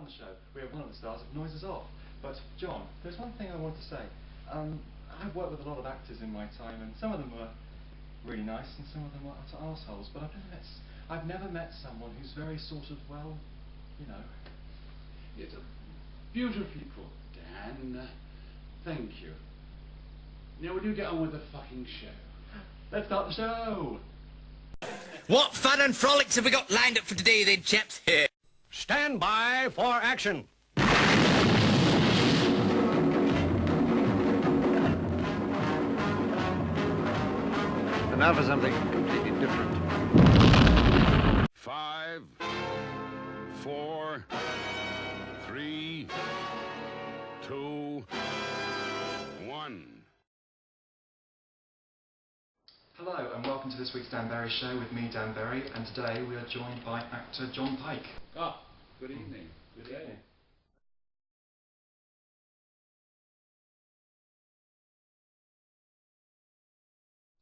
on the show, we have one of the stars of Noises Off. But John, there's one thing I want to say. I've worked with a lot of actors in my time, and some of them were really nice, and some of them were utter arseholes. But I've never met someone who's very sort of, well, you know. It's beautifully put, Dan. Thank you. Now will you get on with the fucking show? Let's start the show! What fun and frolics have we got lined up for today then, chaps? Here. Stand by for action. And now for something completely different. 5, 4, 3, 2, 1. Hello and welcome to this week's Dan Berry Show with me, Dan Berry, and today we are joined by actor John Pyke. Ah, good evening. Good day.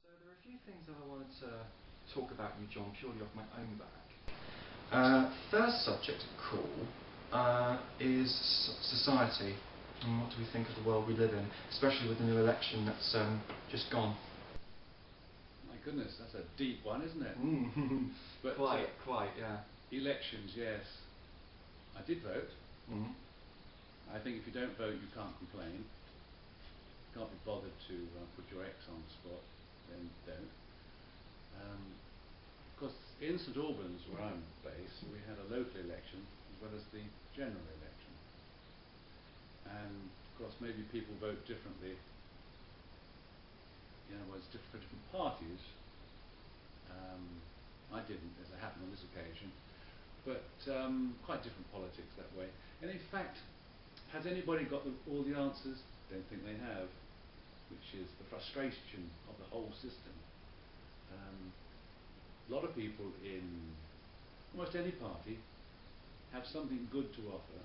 So there are a few things that I wanted to talk about you, John, purely off my own back. First subject of call is society, and what do we think of the world we live in, especially with the new election that's just gone. My goodness, that's a deep one, isn't it? But Quite, yeah. Elections, yes. I did vote. I think if you don't vote, you can't complain. Can't be bothered to put your X on the spot, then don't. Of course, in St Albans, where I'm based, we had a local election as well as the general election. And of course, maybe people vote differently. You know, well, it's different for different parties. I didn't, as it happened on this occasion, but quite different politics that way. And in fact, has anybody got all the answers? Don't think they have, which is the frustration of the whole system. A lot of people in almost any party have something good to offer,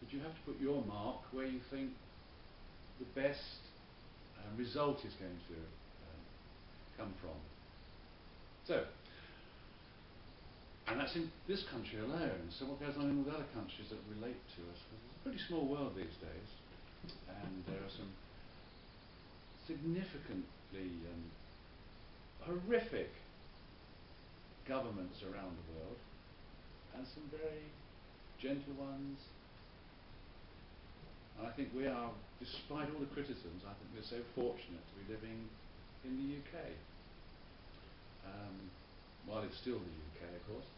but you have to put your mark where you think the best result is going to come from. So, and that's in this country alone. So what goes on in all the other countries that relate to us? It's a pretty small world these days, and there are some significantly horrific governments around the world, and some very gentle ones. And I think we are, despite all the criticisms, I think we're so fortunate to be living in the UK. While it's still the UK, of course.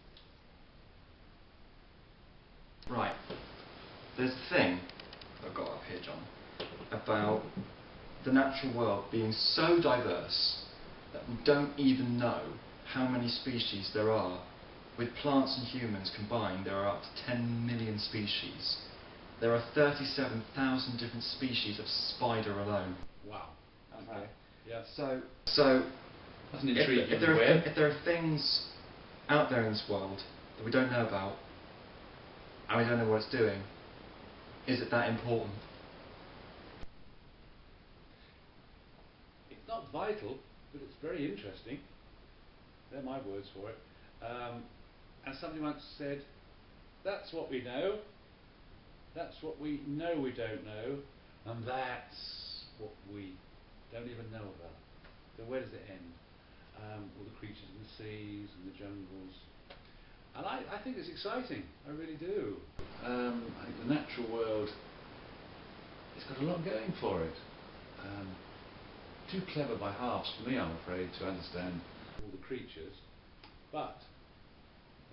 Right. There's a thing I've got up here, John, about the natural world being so diverse that we don't even know how many species there are. With plants and humans combined, there are up to 10 million species. There are 37,000 different species of spider alone. Wow. Okay. Yeah. So that's an intriguing if there are things out there in this world that we don't know about, and we don't know what it's doing, is it that important? It's not vital, but it's very interesting. They're my words for it. And somebody once said, that's what we know, that's what we know we don't know, and that's what we don't even know about. So where does it end? All the creatures in the seas and the jungles. And I think it's exciting, I really do. I think the natural world, it's got a lot going for it. Too clever by halves for me, I'm afraid, to understand all the creatures. But,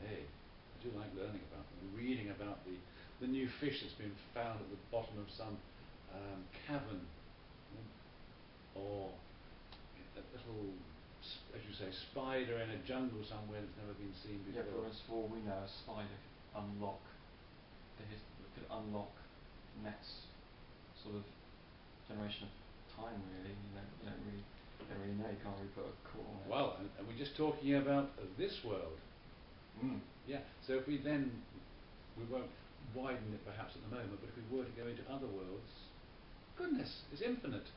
hey, I do like learning about them, reading about the new fish that's been found at the bottom of some cavern, or a little, as you say, spider in a jungle somewhere that's never been seen before. Yeah, but as for all we know, a spider could unlock the next sort of generation of time, really. You don't really know, you can't really put a call on it. Well, and we're just talking about this world. Yeah, so if we won't widen it perhaps at the moment, but if we were to go into other worlds, goodness, it's infinite.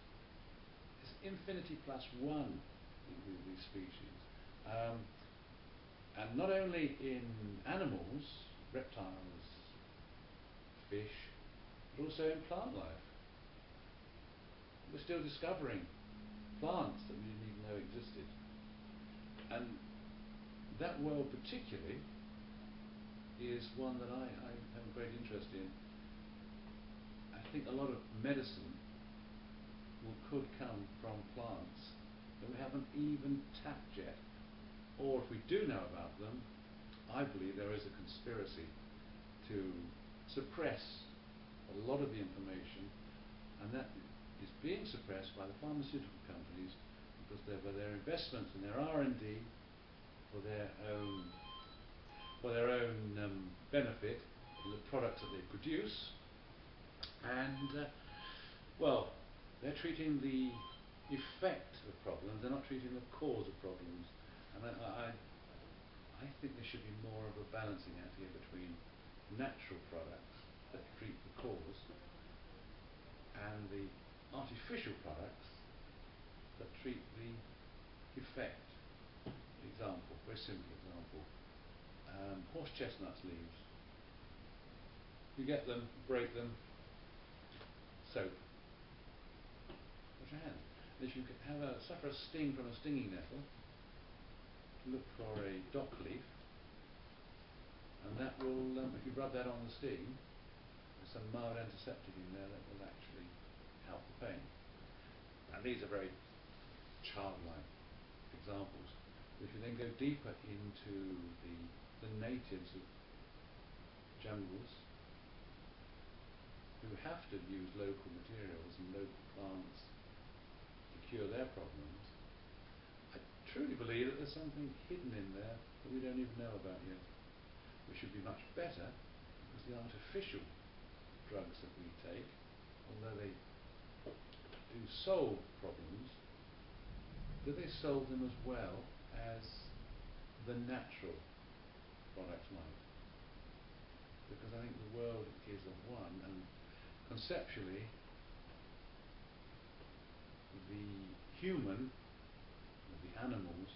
It's infinity plus one in these species. And not only in animals, reptiles, fish, but also in plant life. We're still discovering plants that we didn't even know existed. And that world particularly is one that I have a great interest in. I think a lot of medicine could come from plants that we haven't even tapped yet. Or if we do know about them, I believe there is a conspiracy to suppress a lot of the information, and that is being suppressed by the pharmaceutical companies because for their investments and their R&D for their own benefit in the products that they produce, and well, they're treating the effect of problems, they're not treating the cause of problems. And I think there should be more of a balancing act here between natural products that treat the cause and the artificial products that treat the effect. Example, very simple example. Horse chestnuts leaves. You get them, break them, soap. Wash your hands. And if you suffer a sting from a stinging nettle, look for a dock leaf, and that will, if you rub that on the sting, there's some mild antiseptic in there that will actually help the pain. And these are very childlike examples. If you then go deeper into the natives of jungles who have to use local materials and local plants to cure their problems, I truly believe that there's something hidden in there that we don't even know about yet. Which should be much better, because the artificial drugs that we take, although they do solve problems, do they solve them as well as the natural products might? Because I think the world is of one, and conceptually the human, the animals,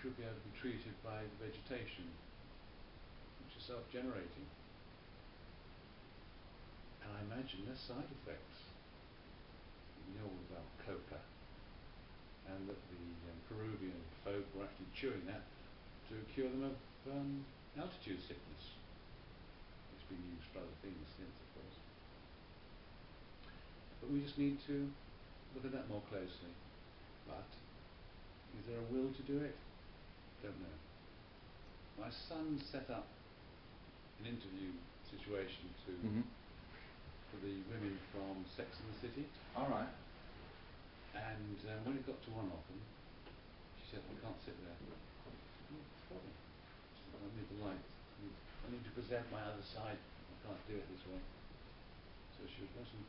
should be able to be treated by the vegetation, which is self-generating. And I imagine there's side effects. You know all about coca, and that the Peruvian folk were actually chewing that to cure them of altitude sickness. It's been used for other things since, of course. But we just need to look at that more closely. But is there a will to do it? Don't know. My son set up an interview situation for the women from Sex and the City. All right. And when it got to one of them, she said, "I can't sit there." "What for?" She said, "I need the light. I need to present my other side. I can't do it this way." So she wasn't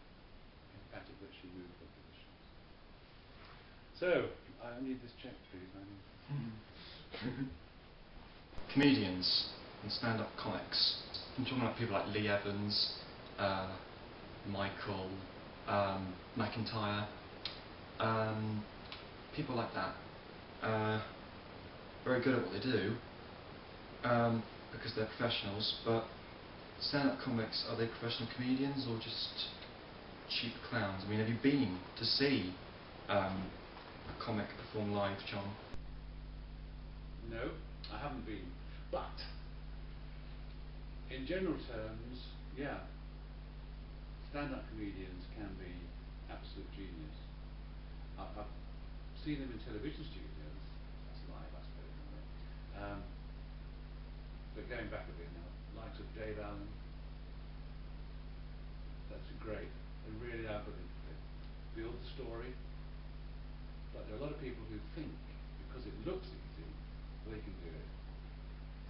emphatic that she moved her positions. So I need this check, please. Comedians and stand-up comics. I'm talking about people like Lee Evans, Michael, McIntyre, people like that. Very good at what they do because they're professionals, but stand-up comics, are they professional comedians or just cheap clowns? I mean, have you been to see a comic perform live, John? No, I haven't been. But in general terms, yeah, stand-up comedians can be absolute genius. I've seen them in television studios. That's live, I suppose. But going back a bit now, likes of Dave Allen, that's great. They really are good. They build the story. But there are a lot of people who think because it looks easy, they can do it.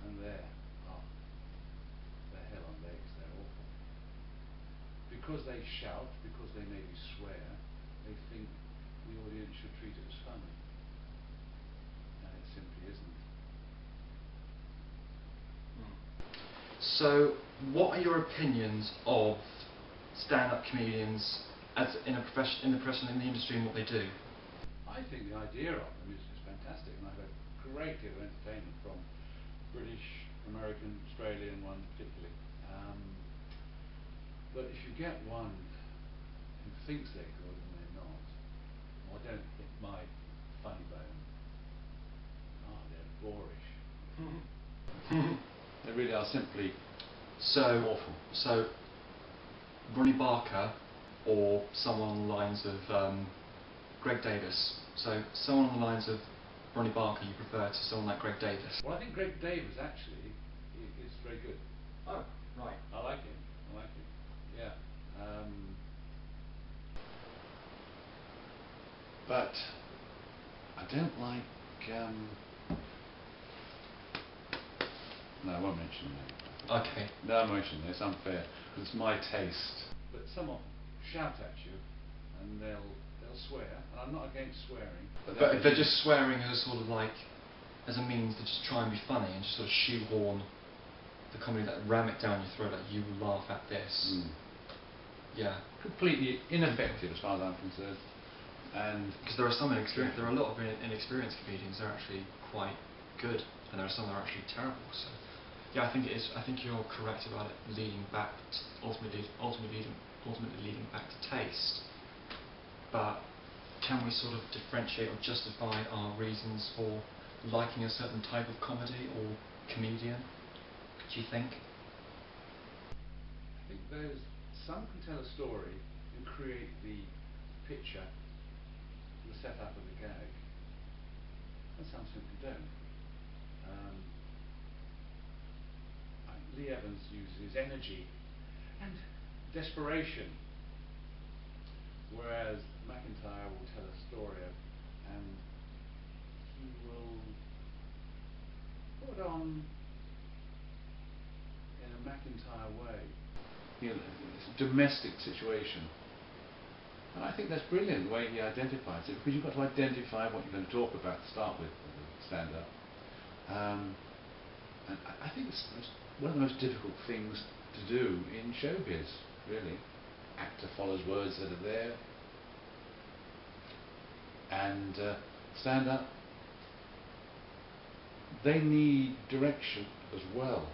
And they're hell on legs, they're awful. Because they shout, because they maybe swear, they think the audience should treat it as funny. And it simply isn't. So, what are your opinions of stand-up comedians as in the profession, in the industry, and what they do? I think the idea of them is fantastic, and I've had a great deal of entertainment from British, American, Australian one particularly. you get one who thinks they're good and they're not, or don't hit my funny bone, they're boorish. They really are simply awful. So, Ronnie Barker or someone on the lines of Greg Davis. So, someone on the lines of Ronnie Barker you prefer to someone like Greg Davis? Well, I think Greg Davis actually is very good. Oh, right. I like him. Yeah. But I don't like. No, I won't mention that. Okay. No, I won't mention it. It's unfair because it's my taste. But someone shout at you, and they'll swear, and I'm not against swearing. But if they're just swearing as a sort of like, as a means to just try and be funny and just sort of shoehorn the comedy, that ram it down your throat, like you laugh at this. Yeah. Completely ineffective as far as I'm concerned. And because there are some inexperienced, there are a lot of inexperienced comedians that are actually quite good, and there are some that are actually terrible. So, yeah, I think it is. I think you're correct about it leading back, ultimately leading back to taste. But can we sort of differentiate or justify our reasons for liking a certain type of comedy or comedian? Do you think? I think some can tell a story and create the picture, the setup of the gag, and some simply don't. Lee Evans uses energy and desperation, whereas McIntyre will tell a story and he will put it on in a McIntyre way. You know, it's a domestic situation. And I think that's brilliant the way he identifies it, because you've got to identify what you're going to talk about to start with stand up. And I think it's one of the most difficult things to do in showbiz, really. Actor follows words that are there. And stand up, they need direction as well.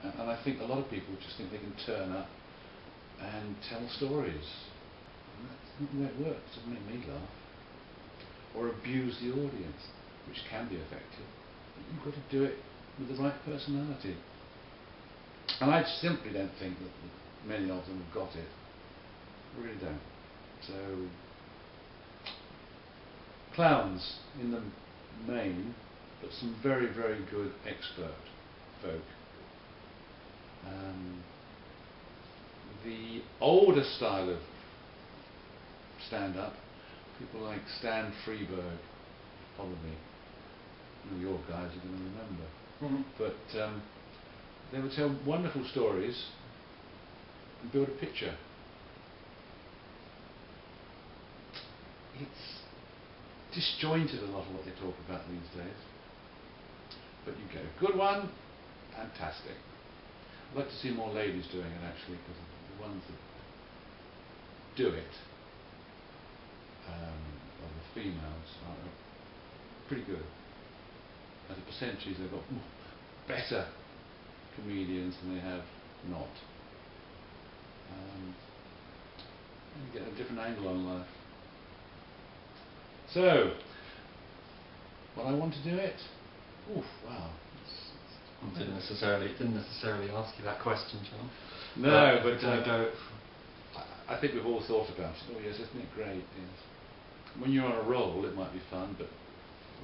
And I think a lot of people just think they can turn up and tell stories. And that's not the way it works. It doesn't make me laugh. Or abuse the audience, which can be effective. But you've got to do it with the right personality. And I simply don't think that many of them have got it. I really don't. So, clowns in the main, but some very, very good expert folk. The older style of stand-up, people like Stan Freberg, probably your guys are going to remember. But they would tell wonderful stories and build a picture. It's disjointed a lot of what they talk about these days. But you get a good one, fantastic. I'd like to see more ladies doing it actually, because the ones that do it, or the females, are pretty good. As a percentage, they've got better comedians than they have not. And you get a different angle on life. So, will I want to do it? Oof, wow. I didn't necessarily ask you that question, John. No, but I think we've all thought about it. Oh yes, isn't it great? Yes. When you're on a roll, it might be fun, but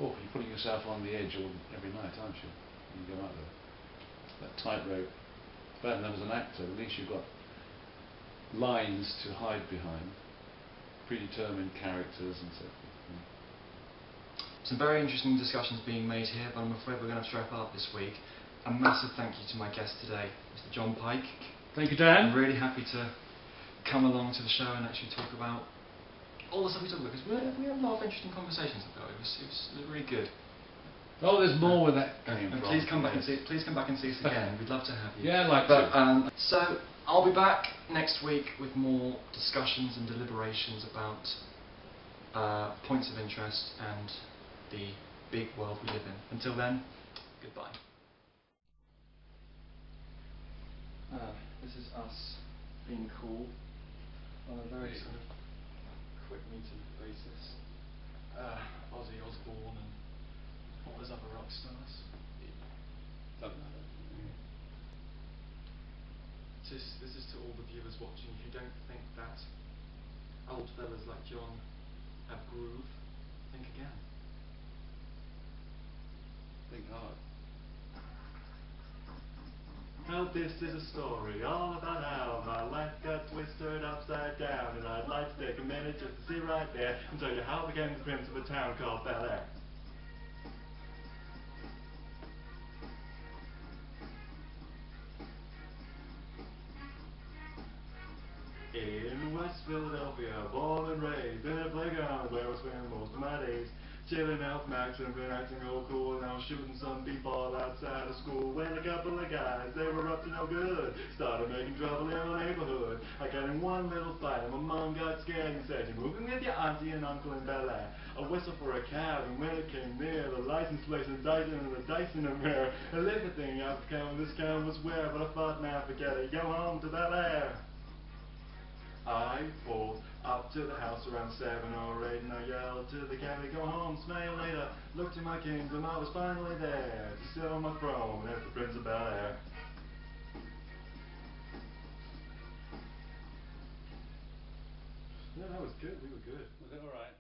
you're putting yourself on the edge every night, aren't you? When you go up there. That tightrope. Bad enough as an actor, at least you've got lines to hide behind, predetermined characters and so forth. Some very interesting discussions being made here, but I'm afraid we're going to have to wrap up this week. A massive thank you to my guest today, Mr. John Pyke. Thank you, Dan. I'm really happy to come along to the show and actually talk about all the stuff we talk about, because we had a lot of interesting conversations about it. It was really good. Oh, there's more where that came from. Please come back and see us again. We'd love to have you. Yeah, I'd like to. So I'll be back next week with more discussions and deliberations about points of interest and the big world we live in. Until then, goodbye. This is us being cool. on a very sort of quick meeting basis. Ozzy Osbourne and all those other rock stars. Doesn't matter. This is to all the viewers watching. If you don't think that old fellas like John have groove, think again. Think hard. Now this is a story all about how my life got twisted upside down, and I'd like to take a minute just to sit right there and tell you how I became the prince of a town called Bel Air. In West Philadelphia, born and raised in a playground where I spent most of my days. Chilling out Max and been acting all cool, and I was shooting some b-ball outside of school when a couple of guys, they were up to no good, started making trouble in my neighborhood. I got in one little fight and my mom got scared and said, "You're moving with your auntie and uncle in Bel Air." I whistled for a cab, and when it came near, the license plate indicted and the dice in the mirror. And everything out the count, this count was where, but I thought, now forget it, go home to Bel Air. I pulled up to the house around 7 or 8, and I yelled to the cabbie, "Go home, smell you later." Looked to my kingdom, I was finally there to sit on my throne as the Prince of Bel Air. Yeah, that was good. We were good. Was it all right?